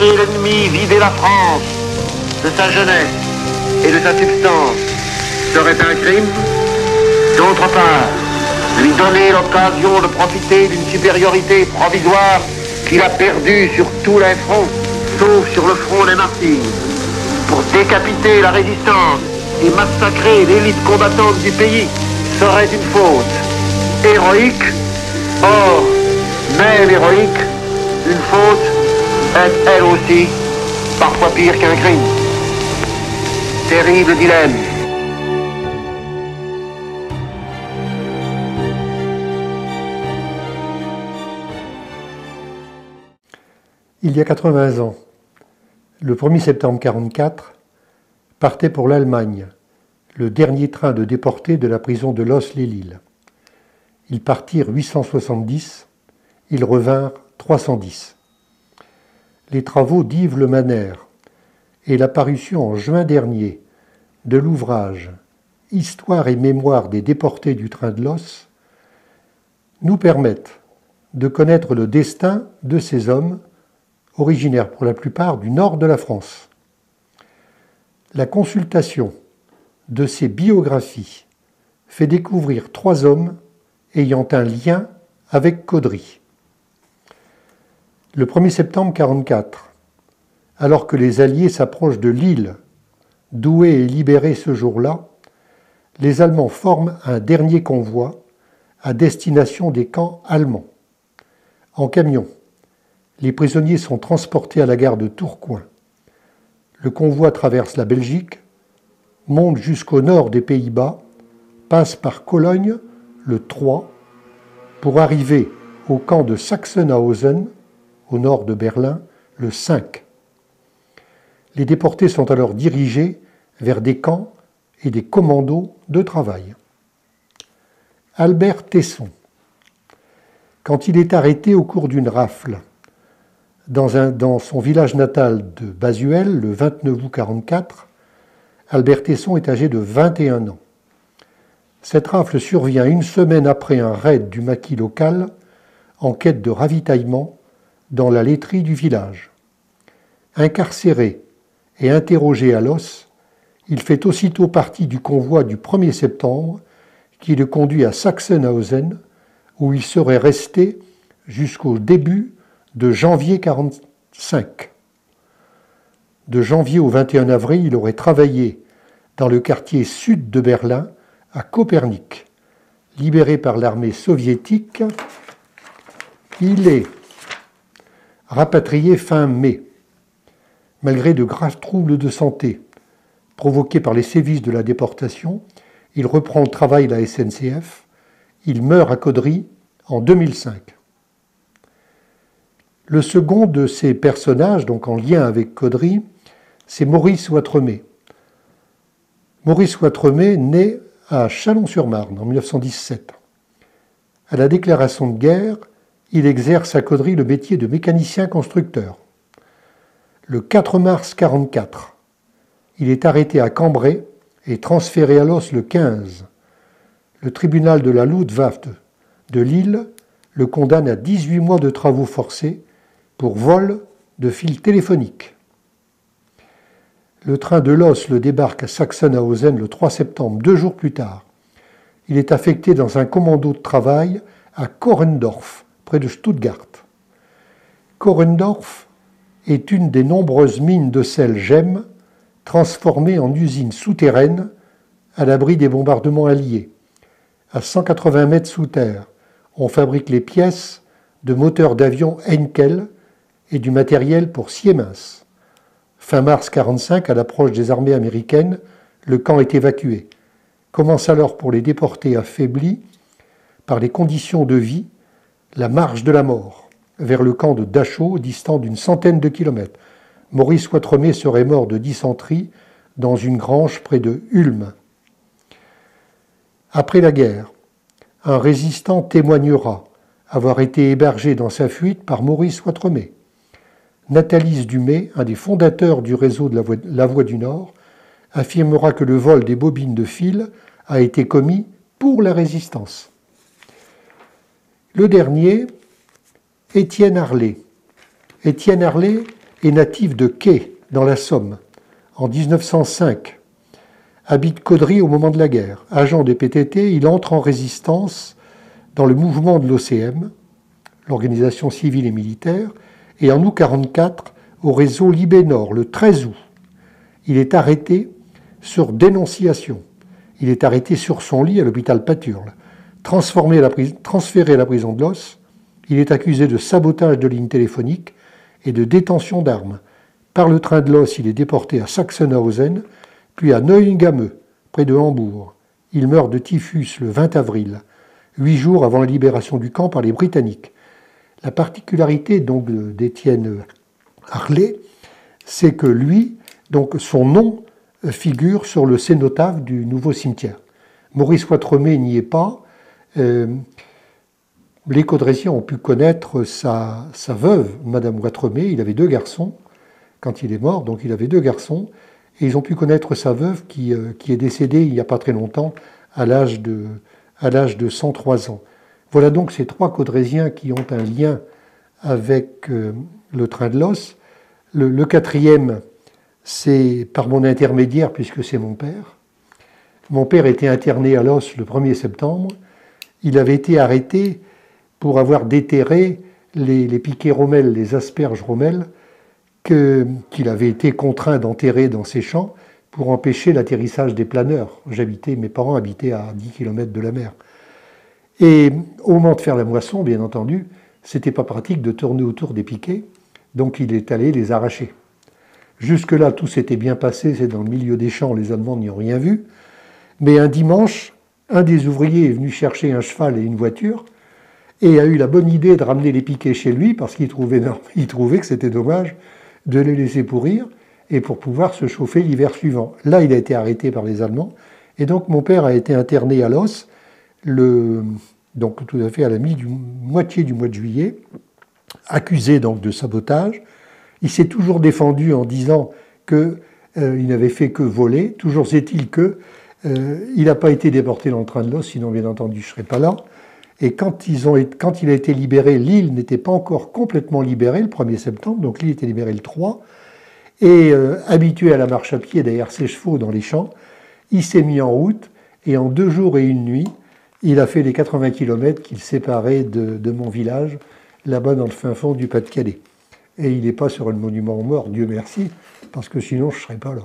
laisser l'ennemi vider la France de sa jeunesse et de sa substance serait un crime. D'autre part, lui donner l'occasion de profiter d'une supériorité provisoire qu'il a perdue sur tous les fronts, sauf sur le front des martyrs, pour décapiter la résistance et massacrer l'élite combattante du pays, serait une faute héroïque. Or, même héroïque, une faute est elle aussi parfois pire qu'un crime. Terrible dilemme. Il y a 80 ans, le 1er septembre 1944, partait pour l'Allemagne le dernier train de déportés de la prison de Loos-les-Lilles. Ils partirent 870, ils revinrent 310. Les travaux d'Yves Le Maner et la parution en juin dernier de l'ouvrage « Histoire et mémoire des déportés du train de Loos » nous permettent de connaître le destin de ces hommes, originaires pour la plupart du nord de la France. La consultation de ces biographies fait découvrir 3 hommes ayant un lien avec Caudry. Le 1er septembre 1944, alors que les Alliés s'approchent de Lille, Douai est libéré ce jour-là, les Allemands forment un dernier convoi à destination des camps allemands. En camion, les prisonniers sont transportés à la gare de Tourcoing. Le convoi traverse la Belgique, monte jusqu'au nord des Pays-Bas, passe par Cologne le 3 pour arriver au camp de Sachsenhausen, au nord de Berlin, le 5. Les déportés sont alors dirigés vers des camps et des commandos de travail. Albert Tesson, quand il est arrêté au cours d'une rafle dans son village natal de Bazuel, le 29 août 1944, Albert Tesson est âgé de 21 ans. Cette rafle survient une semaine après un raid du maquis local en quête de ravitaillement dans la laiterie du village. Incarcéré et interrogé à Loos, il fait aussitôt partie du convoi du 1er septembre qui le conduit à Sachsenhausen, où il serait resté jusqu'au début de janvier 1945. De janvier au 21 avril, il aurait travaillé dans le quartier sud de Berlin, à Copernic. Libéré par l'armée soviétique, il est rapatrié fin mai. Malgré de graves troubles de santé provoqués par les sévices de la déportation, il reprend le travail à la SNCF. Il meurt à Caudry en 2005. Le second de ces personnages, donc en lien avec Caudry, c'est Maurice Ouatremet. Maurice Ouatremet naît à Chalon-sur-Marne en 1917. À la déclaration de guerre, il exerce à Caudry le métier de mécanicien constructeur. Le 4 mars 1944, il est arrêté à Cambrai et transféré à Loos le 15. Le tribunal de la Luftwaffe de Lille le condamne à 18 mois de travaux forcés pour vol de fils téléphoniques. Le train de Loos le débarque à Sachsenhausen le 3 septembre, 2 jours plus tard. Il est affecté dans un commando de travail à Korendorf, près de Stuttgart. Korendorf est une des nombreuses mines de sel GEM transformées en usine souterraine à l'abri des bombardements alliés. À 180 mètres sous terre, on fabrique les pièces de moteurs d'avion Heinkel et du matériel pour Siemens. Fin mars 1945, à l'approche des armées américaines, le camp est évacué. Commence alors pour les déportés affaiblis par les conditions de vie la marche de la mort vers le camp de Dachau, distant d'une centaine de kilomètres. Maurice Ouatremet serait mort de dysenterie dans une grange près de Ulm. Après la guerre, un résistant témoignera avoir été hébergé dans sa fuite par Maurice Ouatremet. Nathalise Dumay, un des fondateurs du réseau de la Voie du Nord, affirmera que le vol des bobines de fil a été commis pour la résistance. Le dernier, Étienne Arlet. Étienne Arlet est natif de Quay, dans la Somme, en 1905. Habite Caudry au moment de la guerre. Agent des PTT, il entre en résistance dans le mouvement de l'OCM, l'organisation civile et militaire, et en août 1944, au réseau Libé Nord, le 13 août. Il est arrêté sur dénonciation. Il est arrêté sur son lit à l'hôpital Paturle. Transféré à la prison de Los, il est accusé de sabotage de lignes téléphoniques et de détention d'armes. Par le train de Los, il est déporté à Sachsenhausen, puis à Neuengamme, près de Hambourg. Il meurt de typhus le 20 avril, 8 jours avant la libération du camp par les Britanniques. La particularité donc d'Étienne Harlet, c'est que lui, donc son nom figure sur le cénotaphe du nouveau cimetière. Maurice Ouatremet n'y est pas. Les Caudrésiens ont pu connaître sa veuve, Madame Ouatremet. Il avait 2 garçons quand il est mort, donc il avait 2 garçons. Et ils ont pu connaître sa veuve qui est décédée il n'y a pas très longtemps, à l'âge de 103 ans. Voilà donc ces 3 Caudrésiens qui ont un lien avec le train de Los. Le 4e, c'est par mon intermédiaire, puisque c'est mon père. Mon père était interné à Los le 1er septembre. Il avait été arrêté pour avoir déterré les piquets Rommel, les asperges Rommel, qu'il avait été contraint d'enterrer dans ses champs pour empêcher l'atterrissage des planeurs. Mes parents habitaient à 10 km de la mer. Et au moment de faire la moisson, bien entendu, c'était pas pratique de tourner autour des piquets, donc il est allé les arracher. Jusque-là, tout s'était bien passé, c'est dans le milieu des champs, les Allemands n'y ont rien vu. Mais un dimanche, un des ouvriers est venu chercher un cheval et une voiture et a eu la bonne idée de ramener les piquets chez lui parce qu'il trouvait que c'était dommage de les laisser pourrir et pour pouvoir se chauffer l'hiver suivant. Là, il a été arrêté par les Allemands et donc mon père a été interné à Los, donc tout à fait à la moitié du mois de juillet, accusé donc de sabotage. Il s'est toujours défendu en disant qu'il n'avait fait que voler. Toujours est-il que il n'a pas été déporté dans le train de Los, sinon bien entendu je ne serais pas là. Et quand il a été libéré, l'île n'était pas encore complètement libérée le 1er septembre, donc l'île était libérée le 3. Et habitué à la marche à pied derrière ses chevaux dans les champs, il s'est mis en route et en 2 jours et 1 nuit, il a fait les 80 km qu'il séparait de mon village, là-bas dans le fin fond du Pas-de-Calais. Et il n'est pas sur le monument aux morts, Dieu merci, parce que sinon je ne serais pas là.